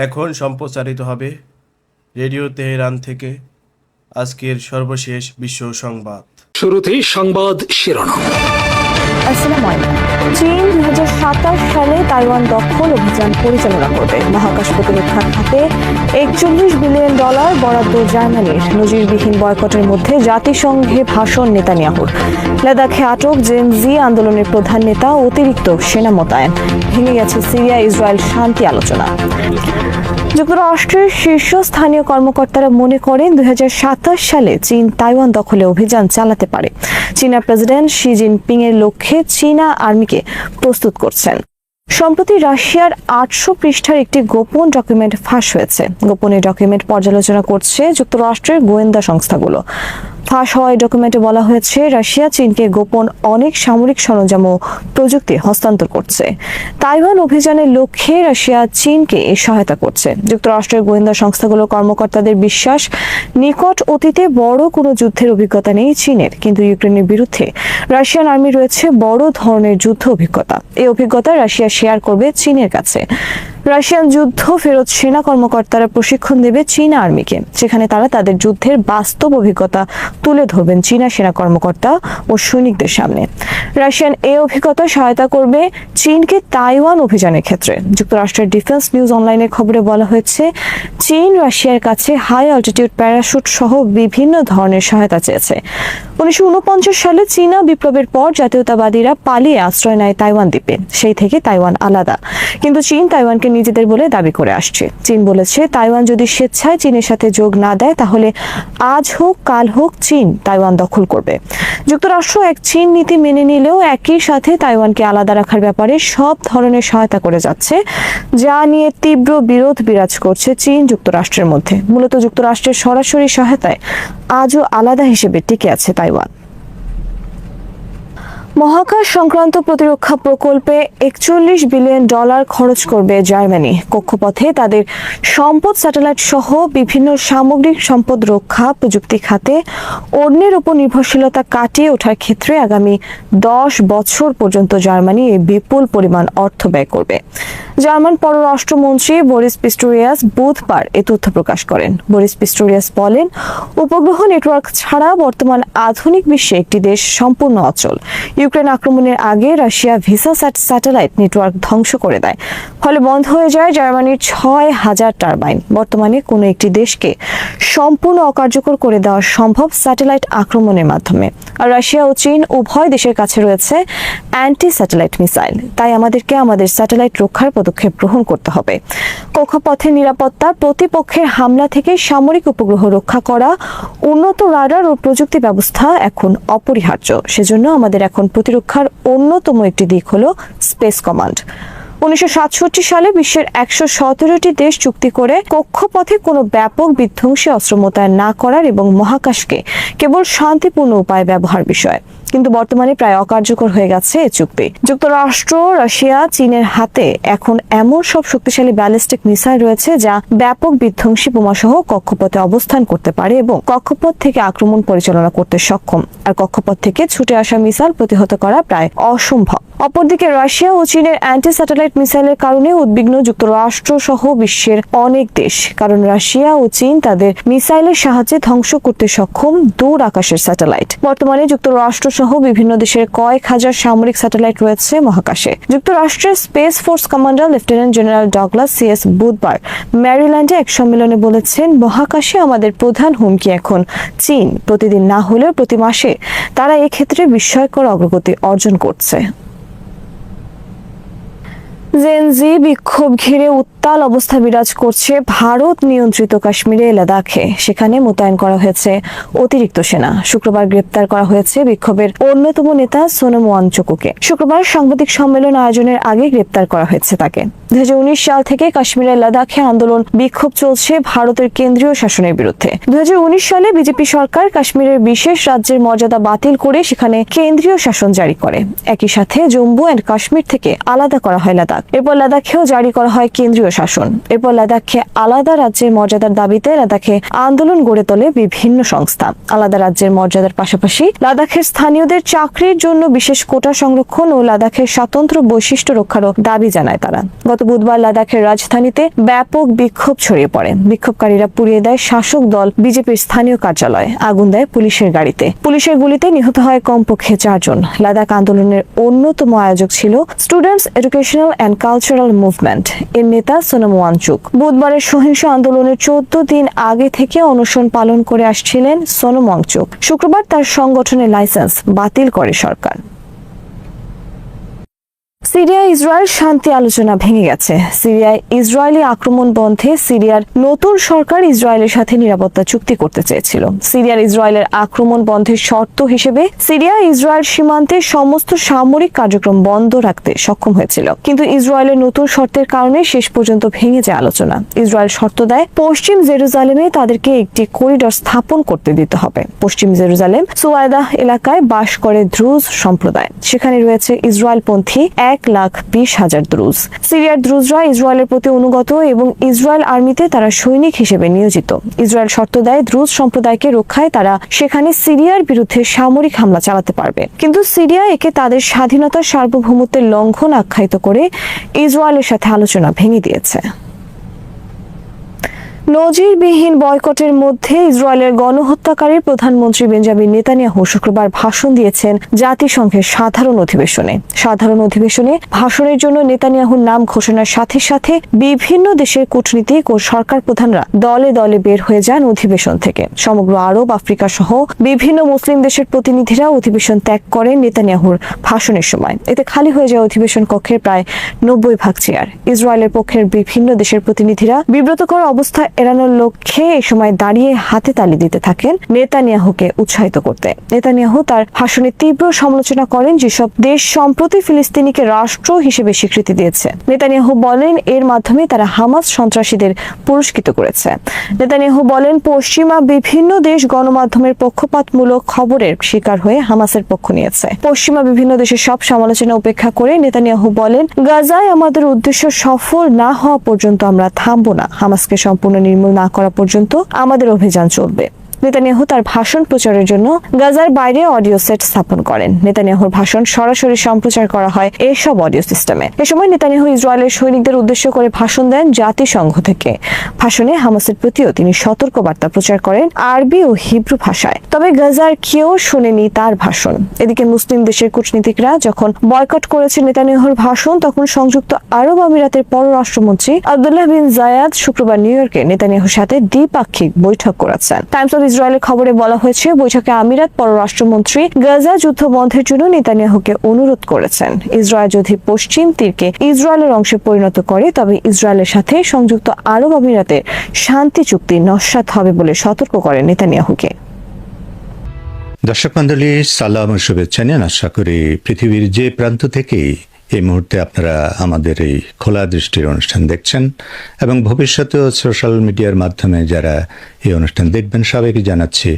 এখন সম্প্রচারিত হবে রেডিও তেহরান থেকে আজকের সর্বশেষ বিশ্ব সংবাদ। শুরুতেই সংবাদ শিরোনাম। আসসালামু আলাইকুম। চীন 2027 সালে তাইওয়ান দখল অভিযান পরিচালনা করবে। মহাকাশ প্রতিরক্ষা খাতে $41 বিলিয়ন বরাদ্দ জার্মানির। নজিরবিহীন বয়কটের মধ্যে জাতিসংঘে ভাষণ নেতানিয়াহুর। লাদাখে আটক জেন জি আন্দোলনের প্রধান নেতা, অতিরিক্ত সেনা মোতায়েন। ভেঙে গেছে সিরিয়া ইসরায়েল শান্তি আলোচনা। যুক্তরাষ্ট্রের শীর্ষস্থানীয় কর্মকর্তারা মনে করেন 2027 সালে চীন তাইওয়ান দখলে অভিযান চালাতে পারে। চীনা প্রেসিডেন্ট শি জিনপিং এর লক্ষ্যে চীনা আর্মিকে প্রস্তুত করছেন। সম্প্রতি রাশিয়ার 800 পৃষ্ঠার একটি গোপন ডকুমেন্ট ফাঁস হয়েছে। গোপন এই ডকুমেন্ট পর্যালোচনা করছে যুক্তরাষ্ট্রের গোয়েন্দা সংস্থাগুলো। ফাঁস হওয়া এই ডকুমেন্টে বলা হয়েছে, রাশিয়া চীনকে গোপন অনেক সামরিক সরঞ্জাম ও প্রযুক্তি হস্তান্তর করছে। তাইওয়ান অভিযানের লক্ষ্যে রাশিয়া চীনকে এই সহায়তা করছে। যুক্তরাষ্ট্রের গোয়েন্দা সংস্থাগুলোর কর্মকর্তাদের বিশ্বাস, নিকট অতীতে বড় কোনো যুদ্ধের অভিজ্ঞতা নেই চীনের, কিন্তু ইউক্রেনের বিরুদ্ধে রাশিয়ান আর্মি রয়েছে বড় ধরনের যুদ্ধ অভিজ্ঞতা। এই অভিজ্ঞতা রাশিয়া শেয়ার করবে চীনের কাছে। রাশিয়ান যুদ্ধ ফেরত সেনা কর্মকর্তারা প্রশিক্ষণ দেবে চীনা আর্মিকে, সেখানে তারা তাদের যুদ্ধের বাস্তব অভিজ্ঞতা তুলে ধরবেন চীনা সেনা কর্মকর্তা ও সৈনিকদের সামনে। রাশিয়ান এই অভিজ্ঞতা সহায়তা করবে চীনকে তাইওয়ান অভিযানের ক্ষেত্রে। যুক্তরাষ্ট্রের ডিফেন্স নিউজ অনলাইনের খবরে বলা হয়েছে, চীন রাশিয়ার কাছে হাই অল্টিটিউড প্যারাশুট সহ বিভিন্ন ধরনের সহায়তা চেয়েছে। 1949 সালে চীনা বিপ্লবের পর জাতীয়তাবাদীরা পালিয়ে আশ্রয় নেয় তাইওয়ান দ্বীপে। সেই থেকে তাইওয়ান আলাদা, কিন্তু চীন তাইওয়ানকে নিজেদের বলে দাবি করে আসছে। চীন বলেছে, তাইওয়ান যদি স্বেচ্ছায় চীনের সাথে যোগ না দেয়, তাহলে আজ হোক কাল হোক চীন তাইওয়ান দখল করবে। যুক্তরাষ্ট্র এক চীন নীতি মেনে নিলেও একই সাথে তাইওয়ানকে আলাদা রাখার ব্যাপারে সব ধরনের সহায়তা করে যাচ্ছে, যা নিয়ে তীব্র বিরোধ বিরাজ করছে চীন যুক্তরাষ্ট্রের মধ্যে। মূলত যুক্তরাষ্ট্রের সরাসরি সহায়তায় আজও আলাদা হিসেবে টিকে আছে তাইওয়ান। মহাকাশ সংক্রান্ত প্রতিরক্ষা প্রকল্পে $41 বিলিয়ন খরচ করবে জার্মানি। কক্ষপথে তাদের সম্পদ, স্যাটেলাইট সহ বিভিন্ন সামগ্রিক সম্পদ রক্ষা প্রযুক্তি খাতে অন্যের উপর নির্ভরশীলতা কাটিয়ে ওঠার ক্ষেত্রে আগামী 10 বছর পর্যন্ত জার্মানি এই বিপুল পরিমাণ অর্থ ব্যয় করবে। জার্মান পররাষ্ট্রমন্ত্রী বরিস পিস্টোরিয়াস বুধবার এ তথ্য প্রকাশ করেন। বরিস পিস্টোরিয়াস বলেন, উপগ্রহ নেটওয়ার্ক ছাড়া বর্তমান আধুনিক বিশ্বে একটি দেশ সম্পূর্ণ অচল। ইউক্রেন আক্রমণের আগে রাশিয়া ভিসাস্যাট স্যাটেলাইট নেটওয়ার্ক ধ্বংস করে দেয়, ফলে বন্ধ হয়ে যায় জার্মানির 6000 টারবাইন। বর্তমানে কোনো একটি দেশকে সম্পূর্ণ অকার্যকর করে দেওয়া সম্ভব স্যাটেলাইট আক্রমণের মাধ্যমে। আর রাশিয়া ও চীন উভয় দেশের কাছে রয়েছে অ্যান্টি স্যাটেলাইট মিসাইল। তাই আমাদেরকে আমাদের স্যাটেলাইট রক্ষার পদক্ষেপ গ্রহণ করতে হবে। কক্ষপথের নিরাপত্তা, প্রতিপক্ষের হামলা থেকে সামরিক উপগ্রহ রক্ষা করা, উন্নত রাডার ও প্রযুক্তি ব্যবস্থা এখন অপরিহার্য। সেজন্য আমাদের এখন প্রতিরক্ষার অন্যতম একটি দিক হলো স্পেস কমান্ড। 1967 সালে বিশ্বের 117টি দেশ চুক্তি করে কক্ষপথে কোনো ব্যাপক বিধ্বংসী অস্ত্র মোতায়েন না করার এবং মহাকাশকে কেবল শান্তিপূর্ণ উপায়ে ব্যবহার বিষয়, কিন্তু বর্তমানে প্রায় অকার্যকর হয়ে গেছে এই চুক্তি। যুক্তরাষ্ট্র, রাশিয়া, চীনের হাতে এখন এমন সব শক্তিশালী ব্যালিস্টিক মিসাইল রয়েছে যা ব্যাপক বিধ্বংসী বোমাসহ কক্ষপথে অবস্থান করতে পারে এবং কক্ষপথ থেকে আক্রমণ পরিচালনা করতে সক্ষম। আর কক্ষপথ থেকে ছুটে আসা মিসাইল প্রতিহত করা প্রায় অসম্ভব। অপরদিকে রাশিয়া ও চীনের অ্যান্টি স্যাটেলাইট মিসাইলের কারণে উদ্বিগ্ন যুক্তরাষ্ট্র সহ বিশ্বের অনেক দেশ, কারণ রাশিয়া ও চীন তাদের মিসাইলের সাহায্যে ধ্বংস করতে সক্ষম দূর আকাশের স্যাটেলাইট। বর্তমানে যুক্তরাষ্ট্র সহ বিভিন্ন দেশের কয়েক হাজার সামরিক স্যাটেলাইট রয়েছে মহাকাশে। যুক্তরাষ্ট্রের space force commander lieutenant general Douglas CS বুধবার ম্যারিল্যান্ডে এক সম্মেলনে বলেছেন, মহাকাশে আমাদের প্রধান হুমকি এখন চীন। প্রতিদিন না হলেও প্রতি মাসে তারা এক্ষেত্রে বিস্ময়কর অগ্রগতি অর্জন করছে। জেন জি বিক্ষোভ ঘিরে উত্তাল অবস্থা বিরাজ করছে ভারত নিয়ন্ত্রিত কাশ্মীরে লাদাখে। সেখানে মোতায়েন করা হয়েছে অতিরিক্ত সেনা। শুক্রবার গ্রেপ্তার করা হয়েছে বিক্ষোভের অন্যতম নেতা সোনম ওয়াংচুককে। শুক্রবার সাংবাদিক সম্মেলন আয়োজনের আগে গ্রেপ্তার করা হয়েছে তাকে। 2019 সাল থেকে কাশ্মীরের লাদাখে আন্দোলন বিক্ষোভ চলছে ভারতের কেন্দ্রীয় শাসনের বিরুদ্ধে। 2019 সালে বিজেপি সরকার কাশ্মীরের বিশেষ রাজ্যের মর্যাদা বাতিল করে সেখানে কেন্দ্রীয় শাসন জারি করে। একই সাথে জম্মু এন্ড কাশ্মীর থেকে আলাদা করা হয় লাদাখ। লাদাখ। এরপর লাদাখেও জারি করা হয় কেন্দ্রীয় শাসন। এরপর লাদাখকে আলাদা রাজ্যের মর্যাদার দাবিতে লাদাখে আন্দোলন গড়ে তোলে বিভিন্ন সংস্থা। আলাদা রাজ্যের মর্যাদার পাশাপাশি লাদাখের স্থানীয়দের চাকরির জন্য বিশেষ কোটা সংরক্ষণ ও লাদাখের স্বতন্ত্র বৈশিষ্ট্য রক্ষারও দাবি জানায় তারা। গত বুধবার লাদাখের রাজধানীতে ব্যাপক বিক্ষোভ ছড়িয়ে পড়ে। বিক্ষোভকারীরা পুড়িয়ে দেয় শাসক দল বিজেপির স্থানীয় কার্যালয়, আগুন দেয় পুলিশের গাড়িতে। পুলিশের গুলিতে নিহত হয় কমপক্ষে 4 জন। লাদাখ আন্দোলনের অন্যতম আয়োজক ছিল students educational and cultural movement এর নেতা সোনম ওয়াংচুক। বুধবারের সহিংস আন্দোলনের 14 দিন আগে থেকে অনশন পালন করে আসছিলেন সোনম ওয়াংচুক। শুক্রবার তার সংগঠনের লাইসেন্স বাতিল করে সরকার। সিরিয়া ইসরায়েল শান্তি আলোচনা ভেঙে গেছে। সিরিয়ায় ইসরায়েলি আক্রমণ বন্ধে সিরিয়ার নতুন সরকার ইসরায়েলের সাথে নিরাপত্তা চুক্তি করতে চেয়েছিল। সিরিয়ার ইসরায়েলের আক্রমণ বন্ধের শর্ত হিসেবে সিরিয়া ইসরায়েল সীমান্তে সমস্ত সামরিক কার্যক্রম বন্ধ রাখতে সক্ষম হয়েছিল, কিন্তু ইসরায়েলের নতুন শর্তের কারণে শেষ পর্যন্ত ভেঙে যায় আলোচনা। ইসরায়েল শর্ত দেয় পশ্চিম জেরুজালেমে তাদেরকে একটি করিডর স্থাপন করতে দিতে হবে। পশ্চিম জেরুজালেম সুয়াইদাহ এলাকায় বাস করে দ্রুজ সম্প্রদায়। সেখানে রয়েছে ইসরায়েলপন্থী 1,20,000 দ্রুজ। সিরিয়ার দ্রুজরা ইসরায়েলের প্রতি অনুগত এবং ইসরায়েল আর্মিতে তারা সৈনিক হিসেবে নিয়োজিত। ইসরায়েল শর্ত দেয় দ্রুজ সম্প্রদায়কে রক্ষায় তারা সেখানে সিরিয়ার বিরুদ্ধে সামরিক হামলা চালাতে পারবে, কিন্তু সিরিয়া একে তাদের স্বাধীনতার সার্বভৌমত্বের লঙ্ঘন আখ্যায়িত করে ইসরায়েলের সাথে আলোচনা ভেঙে দিয়েছে। নজিরবিহীন বয়কটের মধ্যে ইসরায়েলের গণহত্যাকারী প্রধানমন্ত্রী বেঞ্জামিন নেতানিয়াহু শুক্রবার ভাষণ দিয়েছেন জাতিসংঘের সাধারণ অধিবেশনে। সাধারণ অধিবেশনে ভাষণের জন্য নেতানিয়াহুর নাম ঘোষণার সাথে সাথে বিভিন্ন দেশের কূটনীতিক ও সরকার প্রধানরা দলে দলে বের হয়ে যান অধিবেশন থেকে। সমগ্র আরব, আফ্রিকা সহ বিভিন্ন মুসলিম দেশের প্রতিনিধিরা অধিবেশন ত্যাগ করেন নেতানিয়াহুর ভাষণের সময়। এতে খালি হয়ে যায় অধিবেশন কক্ষের প্রায় 90% চেয়ার। ইসরায়েলের পক্ষের বিভিন্ন দেশের প্রতিনিধিরা বিব্রতকর অবস্থা এড়ানোর লক্ষ্যে এই সময় দাঁড়িয়ে হাতে তালি দিতে থাকেন নেতানিয়াহুকে উৎসাহিত করতে। নেতানিয়াহু তার ভাষণে তীব্র সমালোচনা করেন যেসব দেশ সম্প্রতি ফিলিস্তিনিকে রাষ্ট্র হিসেবে স্বীকৃতি দিয়েছে। নেতানিয়াহু বলেন এর মাধ্যমে তারা হামাস সন্ত্রাসীদের পুরস্কৃত করেছে। নেতানিয়াহু বলেন পশ্চিমা বিভিন্ন দেশ গণমাধ্যমের পক্ষপাতমূলক খবরের শিকার হয়ে হামাসের পক্ষ নিয়েছে। পশ্চিমা বিভিন্ন দেশের সব সমালোচনা উপেক্ষা করে নেতানিয়াহু বলেন গাজায় আমাদের উদ্দেশ্য সফল না হওয়া পর্যন্ত আমরা থামবো না। হামাসকে সম্পূর্ণ নির্মূল না করা পর্যন্ত আমাদের অভিযান চলবে। নেতানিয়াহু তার ভাষণ প্রচারের জন্য গাজার বাইরে অডিও সেট স্থাপন করেন। নেতানিয়াহুর ভাষণ সরাসরি সম্প্রচার করা হয় এসব অডিও সিস্টেমে। এ সময় নেতানিয়াহু ইসরায়েলের সৈনিকদের উদ্দেশ্য করে ভাষণ দেন জাতিসংঘ থেকে। ভাষণে হামাসের প্রতিও তিনি সতর্কবার্তা প্রচার করেন আরবি ও হিব্রু ভাষায়। তবে গাজার কেউ শোনেনি তার ভাষণ। এদিকে মুসলিম দেশের কূটনীতিকরা যখন বয়কট করেছে নেতানিয়াহুর ভাষণ, তখন সংযুক্ত আরব আমিরাতের পররাষ্ট্রমন্ত্রী আব্দুল্লাহ বিন জায়াদ শুক্রবার নিউ ইয়র্কে নেতানিয়াহুর সাথে দ্বিপাক্ষিক বৈঠক করেছেন। টাইমস অফ ইসরায়েলের খবরে বলা হয়েছে বৈঠকে আমিরাত পররাষ্ট্রমন্ত্রী গাজা যুদ্ধ বন্ধের জন্য নেতানিয়াহুকে অনুরোধ করেছেন। ইসরায়েল যদি পশ্চিম তীরকে ইসরায়েলের অংশে পরিণত করে তবে ইসরায়েলের সাথে সংযুক্ত আরব আমিরাতের শান্তি চুক্তি নস্যাৎ হবে বলে সতর্ক করেন নেতানিয়াহুকে। দর্শক মণ্ডলী, সালাম ও শুভেচ্ছা নিয়ে আশা করি পৃথিবীর যে প্রান্ত থেকেই এই মুহূর্তে আপনারা আমাদের এই খোলা দৃষ্টির অনুষ্ঠান দেখছেন এবং ভবিষ্যতেও সোশ্যাল মিডিয়ার মাধ্যমে যারা এই অনুষ্ঠান দেখবেন সবাইকে জানাচ্ছি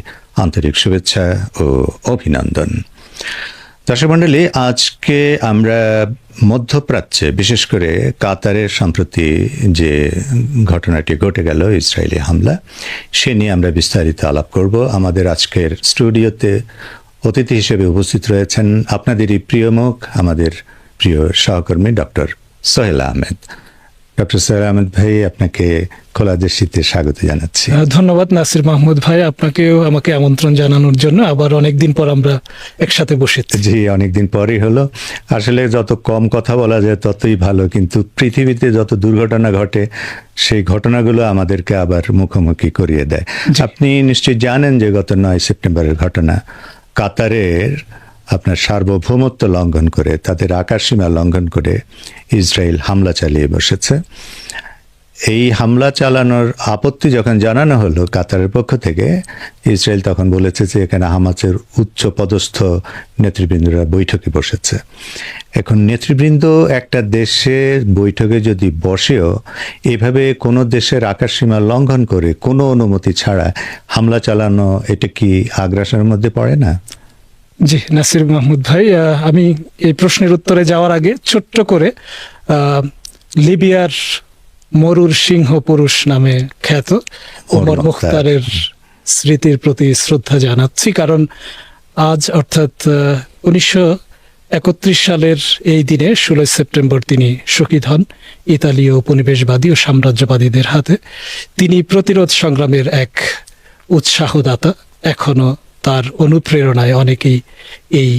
আন্তরিক শুভেচ্ছা ও অভিনন্দন। দর্শক মণ্ডলী, আজকে আমরা মধ্যপ্রাচ্যে বিশেষ করে কাতারের সম্প্রতি যে ঘটনাটি ঘটে গেল, ইসরায়েলি হামলা, সে নিয়ে আমরা বিস্তারিত আলাপ করব। আমাদের আজকের স্টুডিওতে অতিথি হিসেবে উপস্থিত রয়েছেন আপনাদেরই প্রিয় মুখ, আমাদের প্রিয় সহকর্মী ডক্টর সোহেল আহমেদ। ডক্টর সোহেল আহমেদ ভাই, আপনাকে খোলা দৃষ্টিতে স্বাগত জানাচ্ছি। ধন্যবাদ নাসির মাহমুদ ভাই, আপনাকেও আমাকে আমন্ত্রণ জানানোর জন্য। আবার অনেকদিন পর আমরা একসাথে বসেছি। জি, অনেকদিন পরই হলো। আসলে যত কম কথা বলা যায় ততই ভালো, কিন্তু পৃথিবীতে যত দুর্ঘটনা ঘটে সেই ঘটনাগুলো আমাদেরকে আবার মুখোমুখি করিয়ে দেয়। আপনি নিশ্চয়ই জানেন যে গত 9 সেপ্টেম্বরের ঘটনা, কাতারের আপনার সার্বভৌমত্ব লঙ্ঘন করে, তাদের আকাশসীমা লঙ্ঘন করে ইসরায়েল হামলা চালিয়ে বসেছে। এই হামলা চালানোর আপত্তি যখন জানানো হলো কাতারের পক্ষ থেকে, ইসরায়েল তখন বলেছে যে এখানে হামাসের উচ্চ পদস্থ নেতৃবৃন্দরা বৈঠকে বসেছে। এখন নেতৃবৃন্দ একটা দেশের বৈঠকে যদি বসেও এভাবে কোনো দেশের আকাশসীমা লঙ্ঘন করে কোনো অনুমতি ছাড়া হামলা চালানো, এটা কি আগ্রাসনের মধ্যে পড়ে না? জি, নাসির মাহমুদ ভাই, আমি এই প্রশ্নের উত্তরে যাওয়ার আগে ছোট্ট করে লিবিয়ার মরুর সিংহ পুরুষ নামে খ্যাত ওমর মুখতারের স্মৃতির প্রতি শ্রদ্ধা জানাচ্ছি, কারণ আজ অর্থাৎ 1931 সালের এই দিনে 16 সেপ্টেম্বর তিনি শহীদ হন ইতালীয় উপনিবেশবাদী ও সাম্রাজ্যবাদীদের হাতে। তিনি প্রতিরোধ সংগ্রামের এক উৎসাহদাতা। এখনো তার অনুপ্রেরণায় অনেকেই এই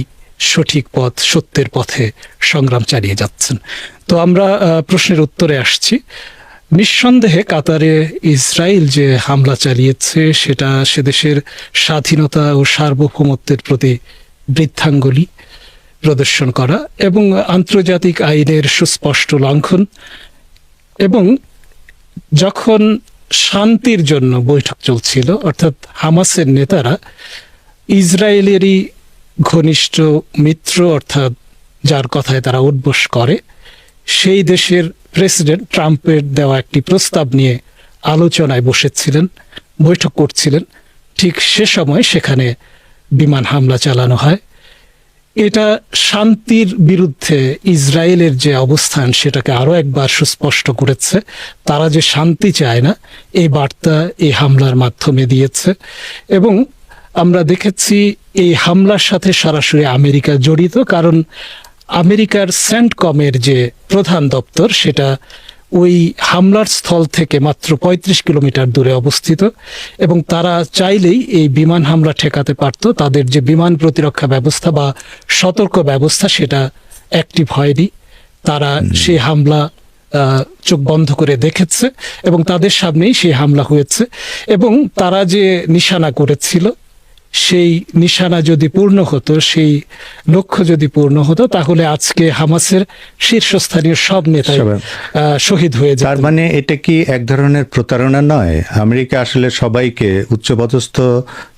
সঠিক পথ, সত্যের পথে সংগ্রাম চালিয়ে যাচ্ছেন। তো আমরা প্রশ্নের উত্তরে আসছি। নিঃসন্দেহে কাতারে ইসরায়েল যে হামলা চালিয়েছে সেটা সে দেশের স্বাধীনতা ও সার্বভৌমত্বের প্রতি বৃদ্ধাঙ্গুলি প্রদর্শন করা এবং আন্তর্জাতিক আইনের সুস্পষ্ট লঙ্ঘন। এবং যখন শান্তির জন্য বৈঠক চলছিল, অর্থাৎ হামাসের নেতারা ইসরায়েলেরই ঘনিষ্ঠ মিত্র, অর্থাৎ যার কথায় তারা উঠবোস করে, সেই দেশের প্রেসিডেন্ট ট্রাম্পের দেওয়া একটি প্রস্তাব নিয়ে আলোচনায় বসেছিলেন, বৈঠক করছিলেন, ঠিক সে সময় সেখানে বিমান হামলা চালানো হয়। এটা শান্তির বিরুদ্ধে ইসরায়েলের যে অবস্থান সেটাকে আরো একবার সুস্পষ্ট করেছে। তারা যে শান্তি চায় না, এই বার্তা এই হামলার মাধ্যমে দিয়েছে। এবং আমরা দেখেছি এই হামলার সাথে সরাসরি আমেরিকা জড়িত, কারণ আমেরিকার সেন্টকমের যে প্রধান দপ্তর সেটা ওই হামলার স্থল থেকে মাত্র 35 কিলোমিটার দূরে অবস্থিত, এবং তারা চাইলেই এই বিমান হামলা ঠেকাতে পারত। তাদের যে বিমান প্রতিরক্ষা ব্যবস্থা বা সতর্ক ব্যবস্থা সেটা অ্যাক্টিভ হয়নি। তারা সেই হামলা চোখ বন্ধ করে দেখেছে এবং তাদের সামনেই সেই হামলা হয়েছে। এবং তারা যে নিশানা করেছিল সেই নিশানা যদি পূর্ণ হতো, সেই লক্ষ্য যদি পূর্ণ হতো, তাহলে আজকে হামাসের শীর্ষস্থানীয় সব নেতাই শহীদ হয়ে যেত। তার মানে এটা কি এক ধরনের প্রতারণা নয়? আমেরিকা আসলে সবাইকে, উচ্চপদস্থ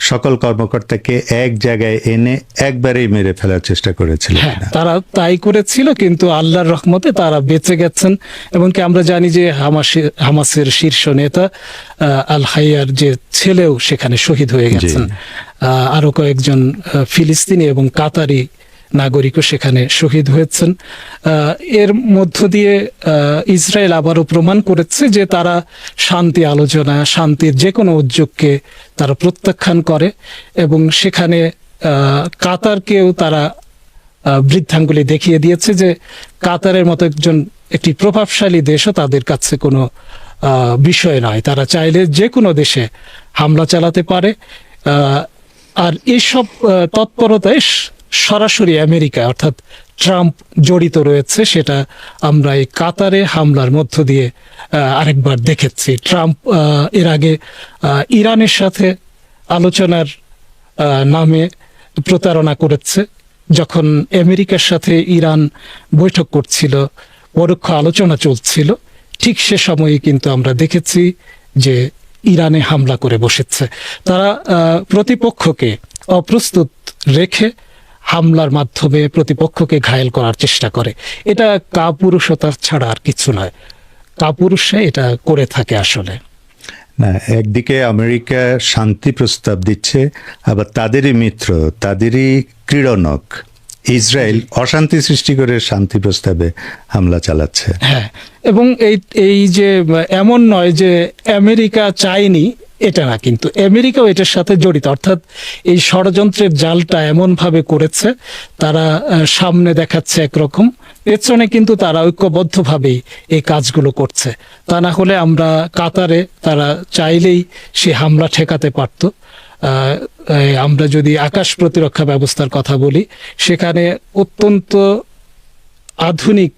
সকল কর্মকর্তাকে এক জায়গায় এনে একবারেই মেরে ফেলার চেষ্টা করেছিল। হ্যাঁ, তারা তাই করেছিল, কিন্তু আল্লাহর রহমতে তারা বেঁচে গেছেন। এমনকি আমরা জানি যে হামাসের শীর্ষ নেতা আল হাইয়ার যে ছেলেও সেখানে শহীদ হয়ে গেছেন। আরো কয়েকজন ফিলিস্তিনি এবং কাতারি নাগরিকও সেখানে শহীদ হয়েছেন। এর মধ্য দিয়ে ইসরায়েল আবারও প্রমাণ করেছে যে তারা শান্তি আলোচনা, শান্তির যে কোনো উদ্যোগকে তারা প্রত্যাখ্যান করে, এবং সেখানে কাতারকেও তারা বৃদ্ধাঙ্গুলি দেখিয়ে দিয়েছে যে কাতারের মতো একটি প্রভাবশালী দেশও তাদের কাছে কোনো বিষয় নয়। তারা চাইলে যে কোনো দেশে হামলা চালাতে পারে। আর এইসব তৎপরতায় সরাসরি আমেরিকা অর্থাৎ ট্রাম্প জড়িত রয়েছে, সেটা আমরা এই কাতারে হামলার মধ্য দিয়ে আরেকবার দেখেছি। ট্রাম্প এর আগে ইরানের সাথে আলোচনার নামে প্রতারণা করেছে। যখন আমেরিকার সাথে ইরান বৈঠক করছিল, পরোক্ষ আলোচনা চলছিল, ঠিক সে সময়ে কিন্তু আমরা দেখেছি যে ইরানে হামলা করে বসেছে। তারা প্রতিপক্ষকে অপ্রস্তুত রেখে হামলার মাধ্যমে প্রতিপক্ষকে ঘায়েল করার চেষ্টা করে। এটা কাপুরুষতা ছাড়া আর কিছু নয়। কাপুরুষে এটা করে থাকে আসলে। না, একদিকে আমেরিকা শান্তি প্রস্তাব দিচ্ছে, আবার তাদেরই মিত্র, তাদেরই ক্রীড়নক ইসরায়েল অশান্তি সৃষ্টি করে শান্তি প্রস্তাবে হামলা চালাচ্ছে। হ্যাঁ, এবং এই যে এমন নয় যে আমেরিকা চায়নি, এটা না, কিন্তু আমেরিকাও এটার সাথে জড়িত। অর্থাৎ এই ষড়যন্ত্রের জালটা এমন ভাবে করেছে, তারা সামনে দেখাচ্ছে একরকম, পেছনে কিন্তু তারা ঐক্যবদ্ধভাবেই এই কাজগুলো করছে। তা না হলে আমরা কাতারে তারা চাইলেই সে হামলা ঠেকাতে পারত। আমরা যদি আকাশ প্রতিরক্ষা ব্যবস্থার কথা বলি, সেখানে অত্যন্ত আধুনিক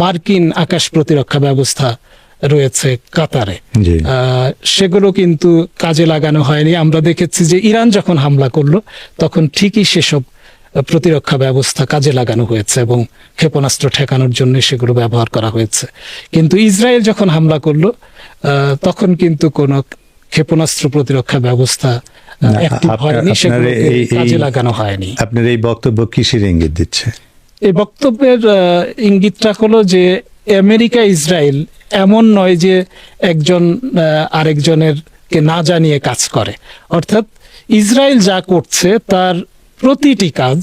মার্কিন আকাশ প্রতিরক্ষা ব্যবস্থা রয়েছে কাতারে। সেগুলো কিন্তু কাজে লাগানো হয়নি। আমরা দেখেছি যে ইরান যখন হামলা করলো তখন ঠিকই সেসব প্রতিরক্ষা ব্যবস্থা কাজে লাগানো হয়েছে এবং ক্ষেপণাস্ত্র ঠেকানোর জন্য সেগুলো ব্যবহার করা হয়েছে। কিন্তু ইসরায়েল যখন হামলা করলো তখন কিন্তু কোনো ক্ষেপণাস্ত্র প্রতিরক্ষা ব্যবস্থা কাজে লাগানো হয়নি। আপনার এই বক্তব্য কিসের ইঙ্গিত দিচ্ছে? এই বক্তব্যের ইঙ্গিতটা হলো যে আমেরিকা ইসরায়েল এমন নয় যে একজন আরেকজনের কে না জানিয়ে কাজ করে। অর্থাৎ ইসরায়েল যা করছে তার প্রতিটি কাজ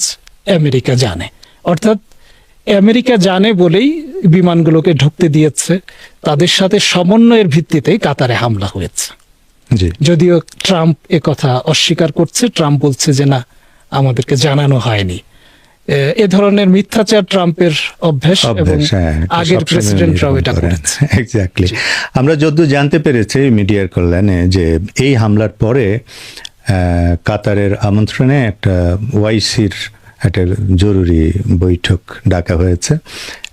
আমেরিকা জানে, অর্থাৎ আমেরিকা জানে বলেই বিমানগুলোকে ঢুকতে দিয়েছে, তাদের সাথে সমন্বয়ের ভিত্তিতেই কাতারে হামলা হয়েছে। জি, যদিও ট্রাম্প কথা অস্বীকার করছে, ট্রাম্প বলছে যে না, আমাদেরকে জানানো হয়নি। এ ধরনের মিথ্যাচার ট্রাম্পের অভ্যাস এবং হ্যাঁ, আগের সবসময় প্রেসিডেন্টরাও এরকম এটা করেন। করেছে। এক্স্যাক্টলি। আমরা যতদূর জানতে পেরেছি মিডিয়ার কল্যাণে যে এই হামলার পরে কাতারের আমন্ত্রণে একটা ওআইসির একটা জরুরি বৈঠক ডাকা হয়েছে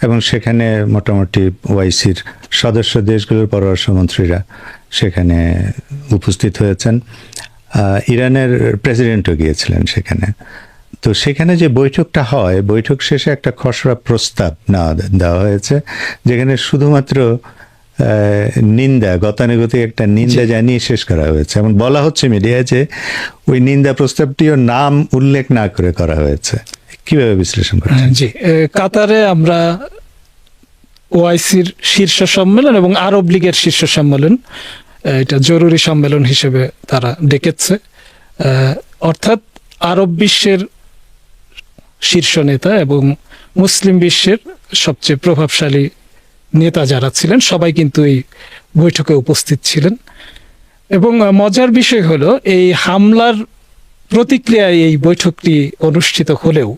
এবং সেখানে মোটামুটি ওআইসির সদস্য দেশগুলোর পররাষ্ট্রমন্ত্রীরা সেখানে উপস্থিত হয়েছেন। ইরানের প্রেসিডেন্টও গিয়েছিলেন সেখানে। তো সেখানে যে বৈঠকটা হয়, বৈঠক শেষে একটা খসড়া প্রস্তাব দেওয়া হয়েছে, যেখানে শুধুমাত্র নিন্দা, গতানুগতিক একটা নিন্দা জানিয়ে শেষ করা হয়েছে এবং বলা হচ্ছে মিডিয়ায় যে ওই নিন্দা প্রস্তাবটিও নাম উল্লেখ না করে করা হয়েছে। কিভাবে বিশ্লেষণ করেন? জি, কাতারে আমরা ওআইসির শীর্ষ সম্মেলন এবং আরব লীগের শীর্ষ সম্মেলন, এটা জরুরি সম্মেলন হিসেবে তারা ডেকেছে। অর্থাৎ আরব বিশ্বের শীর্ষ নেতা এবং মুসলিম বিশ্বের সবচেয়ে প্রভাবশালী নেতা যারা ছিলেন সবাই কিন্তু এই বৈঠকে উপস্থিত ছিলেন। এবং মজার বিষয় হলো, এই হামলার প্রতিক্রিয়ায় এই বৈঠকটি অনুষ্ঠিত হলেও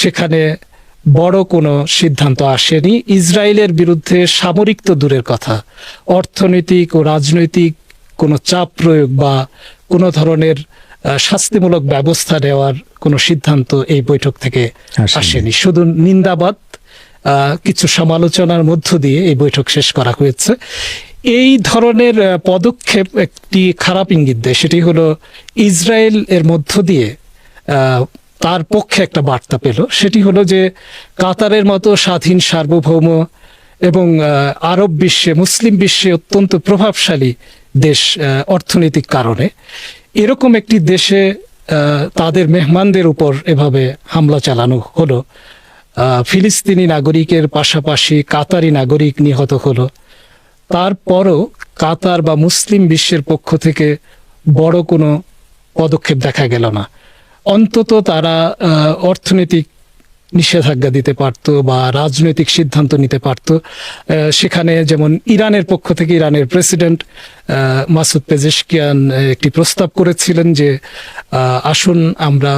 সেখানে বড় কোনো সিদ্ধান্ত আসেনি। ইসরায়েলের বিরুদ্ধে সামরিক তো দূরের কথা, অর্থনৈতিক ও রাজনৈতিক কোনো চাপ প্রয়োগ বা কোনো ধরনের শাস্তিমূলক ব্যবস্থা নেওয়ার কোনো সিদ্ধান্ত এই বৈঠক থেকে আসেনি। শুধু নিন্দাবাদ, কিছু সমালোচনার মধ্য দিয়ে এই বৈঠক শেষ করা হয়েছে। এই ধরনের পদক্ষেপ একটি খারাপ ইঙ্গিত দেয়, সেটি হলো ইসরায়েল এর মধ্য দিয়ে তার পক্ষে একটা বার্তা পেল, সেটি হলো যে কাতারের মতো স্বাধীন, সার্বভৌম এবং আরব বিশ্বে, মুসলিম বিশ্বে অত্যন্ত প্রভাবশালী দেশ অর্থনৈতিক কারণে, এরকম একটি দেশে তাদের মেহমানদের উপর এভাবে হামলা চালানো হলো। ফিলিস্তিনি নাগরিকের পাশাপাশি কাতারি নাগরিক নিহত হলো। তারপরও কাতার বা মুসলিম বিশ্বের পক্ষ থেকে বড় কোনো পদক্ষেপ দেখা গেল না। অন্তত তারা অর্থনৈতিক নিষেধাজ্ঞা দিতে পারত বা রাজনৈতিক সিদ্ধান্ত নিতে পারত। সেখানে যেমন ইরানের পক্ষ থেকে ইরানের প্রেসিডেন্ট মাসুদ পেজেশকিয়ান একটি প্রস্তাব করেছিলেন যে আসুন আমরা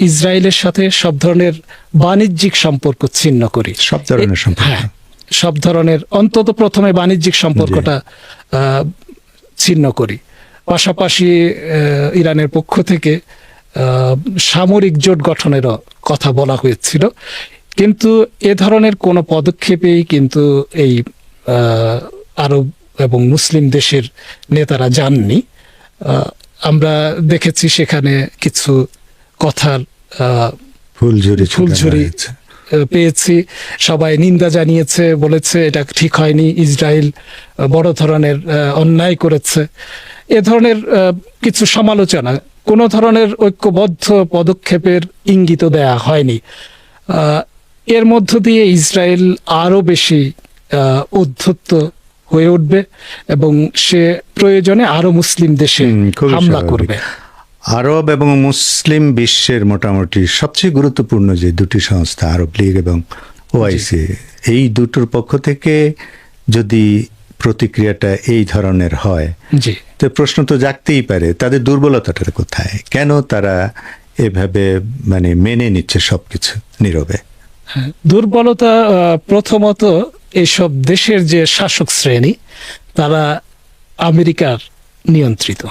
ইসরায়েলের সাথে সব ধরনের বাণিজ্যিক সম্পর্ক ছিন্ন করি। সব ধরনের সম্পর্ক, হ্যাঁ, সব ধরনের, অন্তত প্রথমে বাণিজ্যিক সম্পর্কটা ছিন্ন করি। পাশাপাশি ইরানের পক্ষ থেকে সামরিক জোট গঠনেরও কথা বলা হয়েছিল, কিন্তু এ ধরনের কোনো পদক্ষেপেই কিন্তু এই আরব এবং মুসলিম দেশের নেতারা যাননি। আমরা দেখেছি সেখানে কিছু কথার ফুলঝুরি পেয়েছি, সবাই নিন্দা জানিয়েছে, বলেছে এটা ঠিক হয়নি, ইসরায়েল বড় ধরনের অন্যায় করেছে। এ ধরনের কিছু সমালোচনা, কোনো ধরনের ঐক্যবদ্ধ পদক্ষেপের ইঙ্গিত দেয়া হয়নি। এর মধ্য দিয়ে ইসরায়েল আরো বেশি উদ্ধত্ত হয়ে উঠবে এবং সে প্রয়োজনে আরো মুসলিম দেশে হামলা করবে। আরব এবং মুসলিম বিশ্বের মোটামুটি সবচেয়ে গুরুত্বপূর্ণ যে দুটি সংস্থা, আরব লীগ এবং ওআইসি, এই দুটোর পক্ষ থেকে যদি প্রতিক্রিয়াটা এই ধরনের হয়, জি, তো প্রশ্ন তো জাগতেই পারে তাদের দুর্বলতাটা কোথায়, কেন তারা এভাবে মানে মেনে নিচ্ছে সবকিছু নীরবে? দুর্বলতা প্রথমত এইসব দেশের যে শাসক শ্রেণী তারা আমেরিকার নিয়ন্ত্রিত।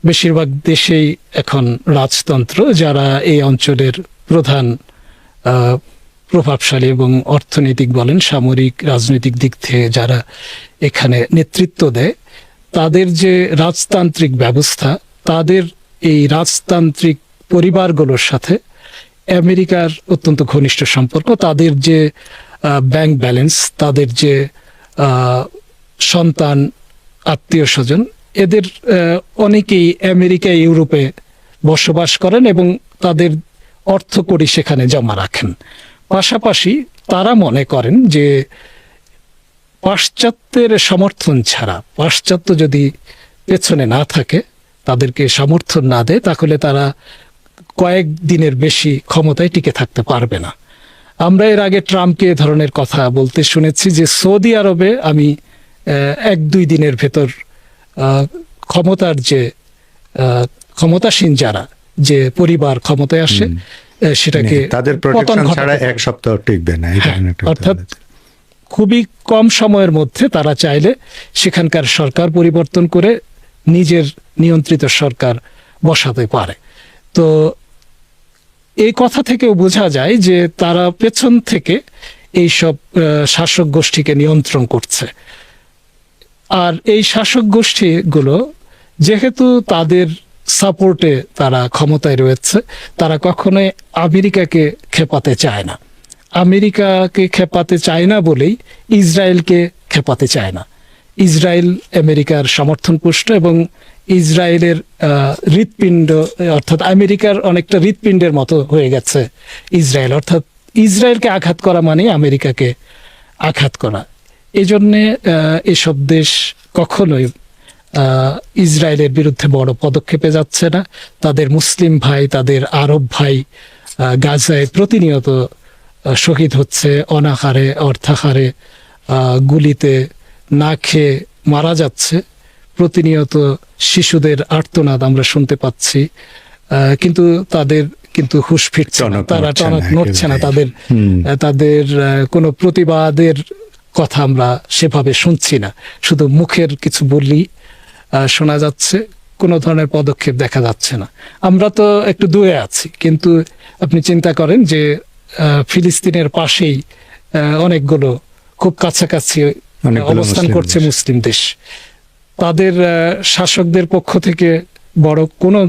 বেশিরভাগ দেশেই এখন রাজতন্ত্র, যারা এই অঞ্চলের প্রধান প্রভাবশালী এবং অর্থনৈতিক বলেন, সামরিক, রাজনৈতিক দিক থেকে যারা এখানে নেতৃত্ব দেয়, তাদের যে রাজতান্ত্রিক ব্যবস্থা, তাদের এই রাজতান্ত্রিক পরিবারগুলোর সাথে আমেরিকার অত্যন্ত ঘনিষ্ঠ সম্পর্ক। তাদের যে ব্যাংক ব্যালেন্স, তাদের যে সন্তান, আত্মীয় স্বজন, এদের অনেকেই আমেরিকা, ইউরোপে বসবাস করেন এবং তাদের অর্থকড়ি সেখানে জমা রাখেন। পাশাপাশি তারা মনে করেন যে পাশ্চাত্যের সমর্থন ছাড়া, পাশ্চাত্য যদি পেছনে না থাকে, তাদেরকে সমর্থন না দেয়, তাহলে তারা কয়েক দিনের বেশি ক্ষমতায় টিকে থাকতে পারবে না। আমরা এর আগে ট্রাম্পকে এ ধরনের কথা বলতে শুনেছি যে সৌদি আরবে আমি 1-2 দিনের ভেতর ক্ষমতার যে ক্ষমতাসীন যারা যে পরিবার ক্ষমতায় আসে সেটাকে তাদের পতন প্রোটেকশন ঘটাতে ছাড়া পারে। এক সপ্তাহ টিকবে না, এই ধরনের একটা অর্থাৎ কথা। খুবই কম সময়ের মধ্যে তারা চাইলে সেখানকার সরকার পরিবর্তন করে নিজের নিয়ন্ত্রিত সরকার বসাতে পারে। তো এই কথা থেকেও বোঝা যায় যে তারা পেছন থেকে এইসব শাসক গোষ্ঠীকে নিয়ন্ত্রণ করছে। আর এই শাসক গোষ্ঠীগুলো যেহেতু তাদের সাপোর্টে তারা ক্ষমতায় রয়েছে, তারা কখনোই আমেরিকাকে খেপাতে চায় না। আমেরিকাকে খেপাতে চায় না বলেই ইসরায়েলকে খেপাতে চায় না। ইসরায়েল আমেরিকার সমর্থনপুষ্ট এবং ইসরায়েলের হৃৎপিণ্ড, অর্থাৎ আমেরিকার অনেকটা হৃৎপিণ্ডের মতো হয়ে গেছে ইসরায়েল। অর্থাৎ ইসরায়েলকে আঘাত করা মানে আমেরিকাকে আঘাত করা। এই জন্যে এসব দেশ কখনোই ইসরায়েলের বিরুদ্ধে বড় পদক্ষেপে যাচ্ছে না। তাদের মুসলিম ভাই, তাদের আরব ভাই গাজায় প্রতিনিয়ত শহীদ হচ্ছে, অনাহারে অর্থাহারে গুলিতে না খেয়ে মারা যাচ্ছে। প্রতিনিয়ত শিশুদের আর্তনাদ আমরা শুনতে পাচ্ছি, কিন্তু তাদের কিন্তু হুঁশ ফিরছে না, তারা টনক নড়ছে না, তাদের কোনো প্রতিবাদের কথা আমরা সেভাবে শুনছি না। শুধু মুখের কিছু বললি শোনা যাচ্ছে, কোনো ধরনের পদক্ষেপ দেখা যাচ্ছে না। আমরা তো একটু দূরে আছি, কিন্তু আপনি চিন্তা করেন যে ফিলিস্তিনের পাশেই অনেকগুলো খুব কাছাকাছি অবস্থান করছে মুসলিম দেশ। তাদের শাসকদের পক্ষ থেকে বড় কোনো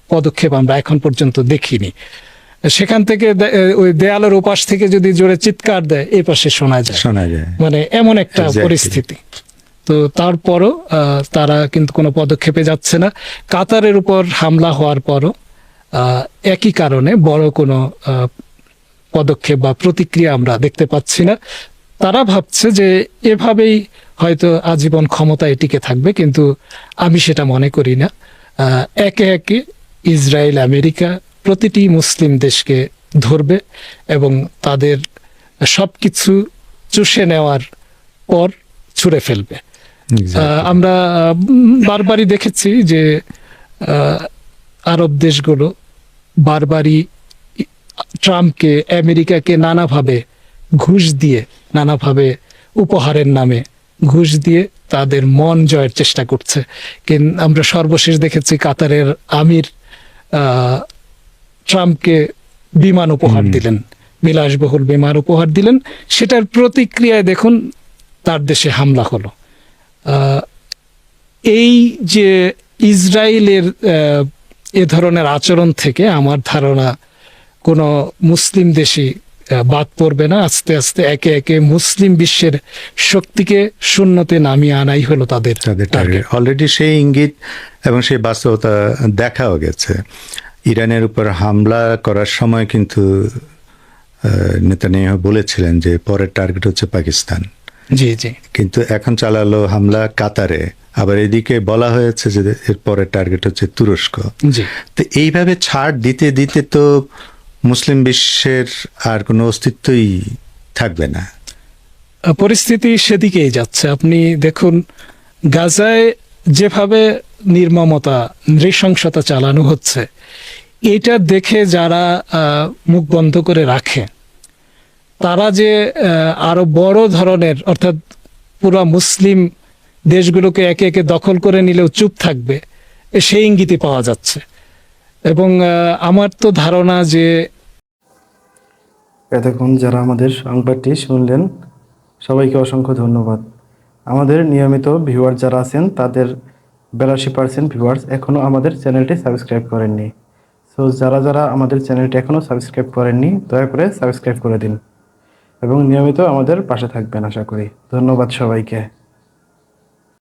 পদক্ষেপ আমরা এখন পর্যন্ত দেখিনি। সেখান থেকে ওই দেয়ালের ওপাশ থেকে যদি জোরে চিৎকার দেয়, এই পাশে শোনা যায়, মানে এমন একটা পরিস্থিতি। তো তারপরও তারা কিন্তু কোনো পদক্ষেপে যাচ্ছে না। কাতারের উপর হামলা হওয়ার পরও একই কারণে বড় কোনো পদক্ষেপ বা প্রতিক্রিয়া আমরা দেখতে পাচ্ছি না। তারা ভাবছে যে এভাবেই হয়তো আজীবন ক্ষমতায় টিকে থাকবে, কিন্তু আমি সেটা মনে করি না। একে একে ইসরায়েল, আমেরিকা প্রতিটি মুসলিম দেশকে ধরবে এবং তাদের সবকিছু চুষে নেওয়ার পর ছুঁড়ে ফেলবে। আমরা বারবারই দেখেছি যে আরব দেশগুলো বারবারই ট্রাম্পকে, আমেরিকাকে নানাভাবে ঘুষ দিয়ে, নানাভাবে উপহারের নামে ঘুষ দিয়ে তাদের মন জয়ের চেষ্টা করছে। কিন্তু আমরা সর্বশেষ দেখেছি কাতারের আমির ট্রাম্পকে বিমান উপহার দিলেন, বিলাসবহুল বিমান উপহার দিলেন। সেটার প্রতিক্রিয়ায় দেখুন তার দেশে হামলা হলো। এই যে ইসরায়েলের এ ধরনের আচরণ থেকে আমার ধারণা কোনো মুসলিম দেশই বাদ পড়বে না। আস্তে আস্তে একে একে মুসলিম বিশ্বের শক্তিকে শূন্যতে নামিয়ে আনাই হলো তাদের টার্গেট। অলরেডি সেই ইঙ্গিত এবং সেই বাস্তবতা দেখাও গেছে। ইরানের উপর হামলা করার সময় কিন্তু নেতানিয়াহু বলেছিলেন যে পরের টার্গেট হচ্ছে পাকিস্তান। জি জি। কিন্তু এখন চালালো হামলা কাতারে, আবার এদিকে বলা হয়েছে যে এর পরের টার্গেট হচ্ছে তুরস্ক। জি। তো এইভাবে ছাড় দিতে দিতে তো মুসলিম বিশ্বের আর কোনো অস্তিত্বই থাকবে না। পরিস্থিতি সেদিকেই যাচ্ছে। আপনি দেখুন গাজায় যেভাবে নির্মমতা, নৃশংসতা চালানো হচ্ছে, এটা দেখে যারা মুখ বন্ধ করে রাখে, তারা যে আরো বড় ধরনের, অর্থাৎ পুরো মুসলিম দেশগুলোকে একে একে দখল করে নিলেও চুপ থাকবে, সেই ইঙ্গিতই পাওয়া যাচ্ছে। এবং আমার তো ধারণা যে এতক্ষণ যারা আমাদের সংবাদটি শুনলেন, সবাইকে অসংখ্য ধন্যবাদ। আমাদের নিয়মিত ভিউয়ার যারা আছেন, তাদের 82% ভিউয়ার্স এখনও আমাদের চ্যানেলটি সাবস্ক্রাইব করেননি। সো যারা যারা আমাদের চ্যানেলটি এখনও সাবস্ক্রাইব করেননি, দয়া করে সাবস্ক্রাইব করে দিন এবং নিয়মিত আমাদের পাশে থাকবেন আশা করি। ধন্যবাদ সবাইকে।